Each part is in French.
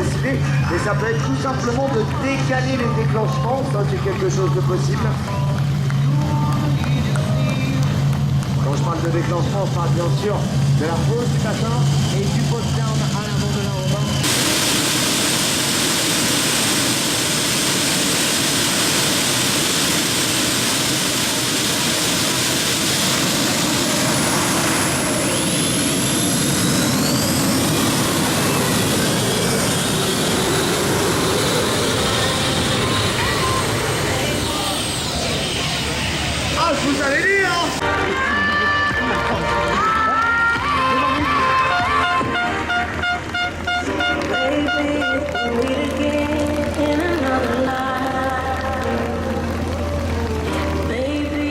décider. Et ça peut être tout simplement de décaler les déclenchements, ça c'est quelque chose de possible. Quand je parle de déclenchement, on parle bien sûr de la pause du patin et du post-down à l'avant de la romain. Ah, je vous avais dit, hein!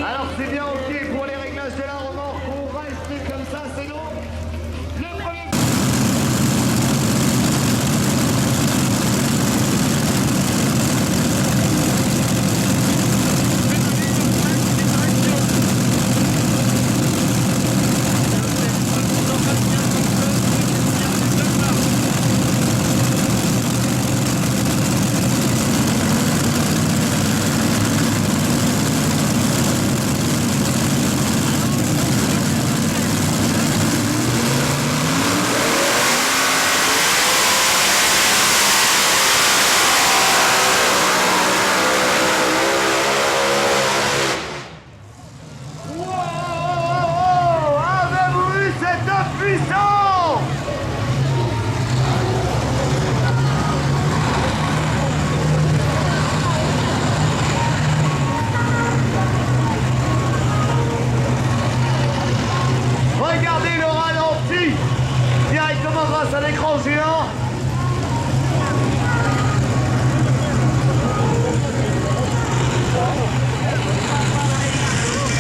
Alors c'est bien ok pour les réglages de la remorque, on reste comme ça, c'est long. Le premier... Puissant! Regardez le ralenti directement grâce à l'écran géant.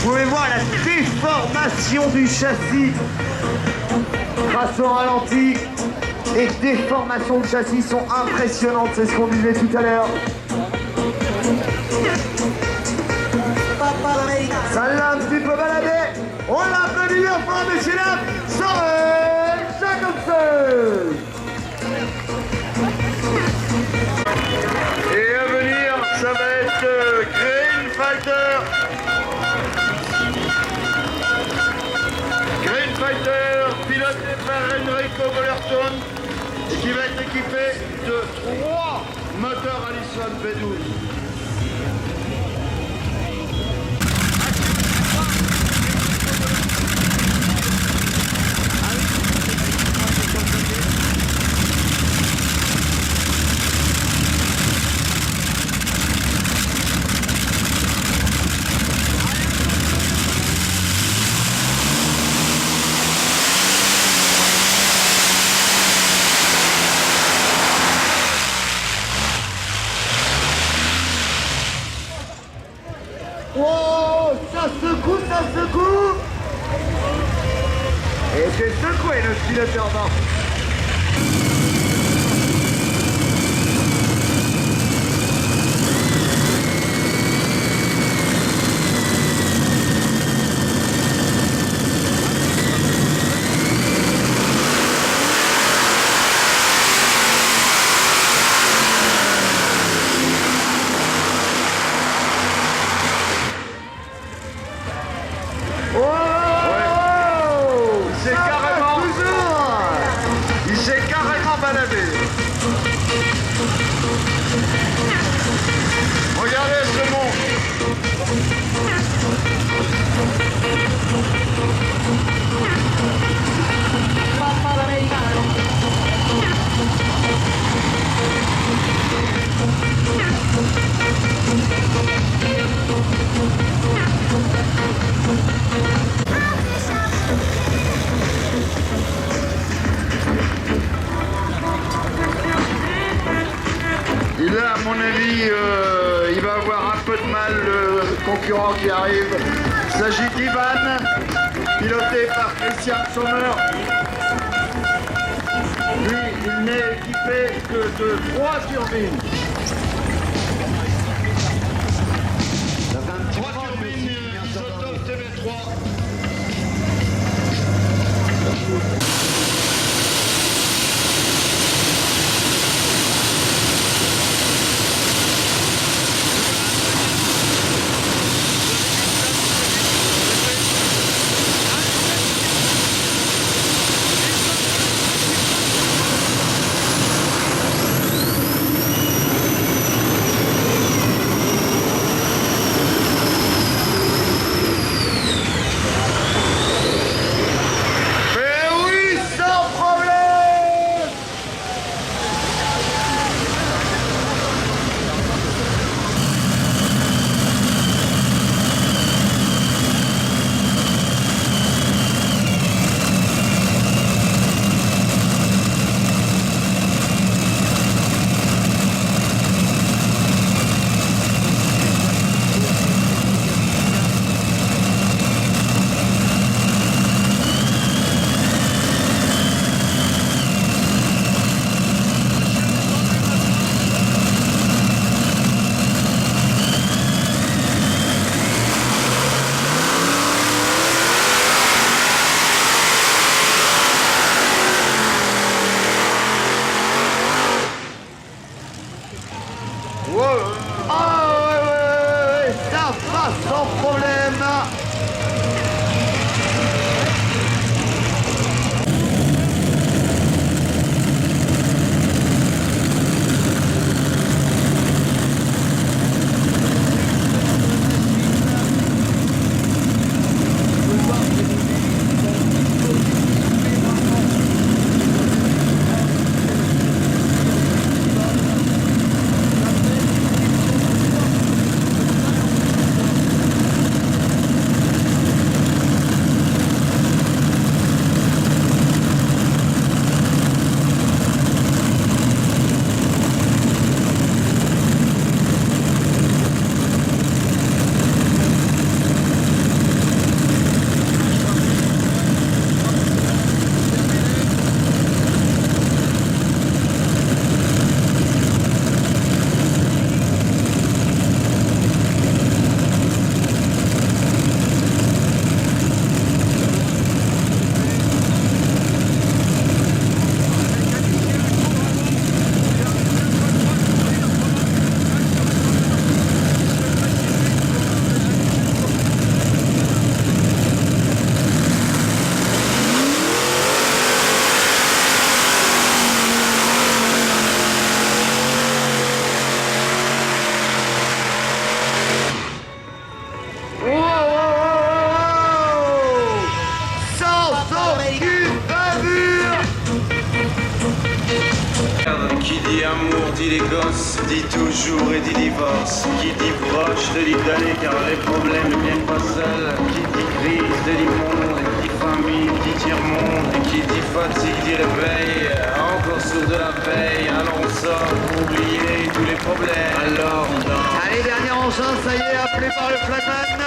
Vous pouvez voir la déformation du châssis grâce au ralenti. Les déformations de châssis sont impressionnantes, c'est ce qu'on disait tout à l'heure. Ça l'a un petit peu baladé. On l'applaudit bien fort, messieurs dames. Sorel Jacobsen. Et à venir, ça va être Green Fighter. Green Fighter, piloté par Enrico Bollerton, et qui va être équipé de 3 moteurs Allison V12. Oh, ça secoue, ça secoue. Et c'est secoué le piloteur mort. Il s'est carrément baladé. Regardez ce monstre. Et là, à mon avis, il va avoir un peu de mal, le concurrent qui arrive. Il s'agit d'Ivan, piloté par Christian Sommer. Lui, il n'est équipé que de 3 turbines. 3 turbines Isotope TV3. ouais, ça passe sans problème. Qui dit amour dit les gosses, dit toujours et dit divorce. Qui dit proche te dit d'aller car les problèmes ne viennent pas seuls. Qui dit crise te dit monde, qui dit famille dit tiers-monde. Qui dit fatigue dit réveil, encore sourd de la veille. Alors on sort pour oublier tous les problèmes. Alors on danse. Allez, dernier engin, ça y est, appelé par le flagman.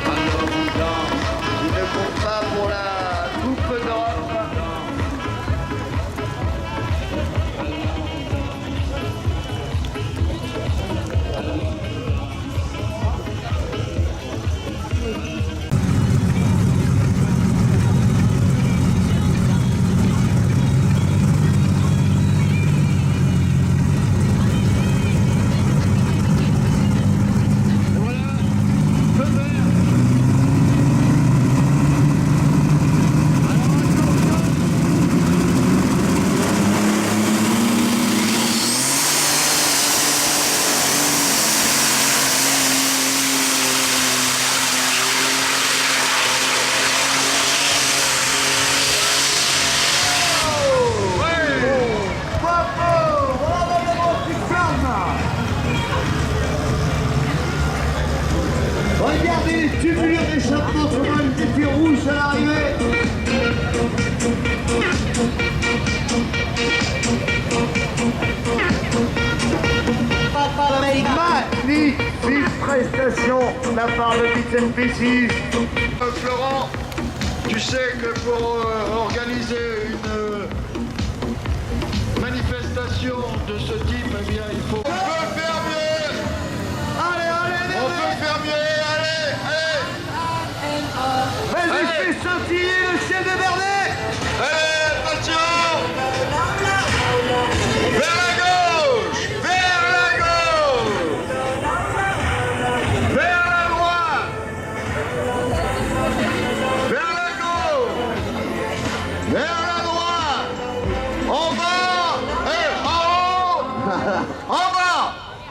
Alors on danse. Il ne compte pas pour la coupe d'Europe. Regardez les tubulures d'échappement sur une petite rouge à l'arrivée. Magnifique prestation de la part de Bits and Pieces. Florent, tu sais que pour organiser une manifestation de ce type, eh bien, il faut... On peut faire mieux. Allez, On peut faire mieux. vas-y, fais scintiller le chef de Vernet. Allez, attention. Vers la gauche. Vers la gauche. Vers la droite. Vers la gauche. Vers la droite. En bas. Et en haut. En bas.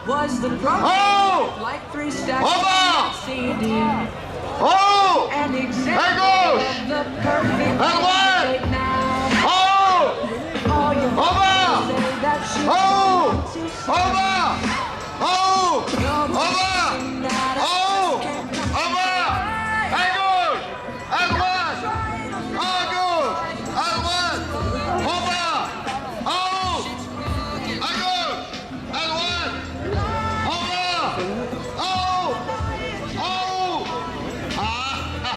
Was the drum Oh! like three steps Oh, bah! CD En haut. and À gauche. exactly the perfect À droite. date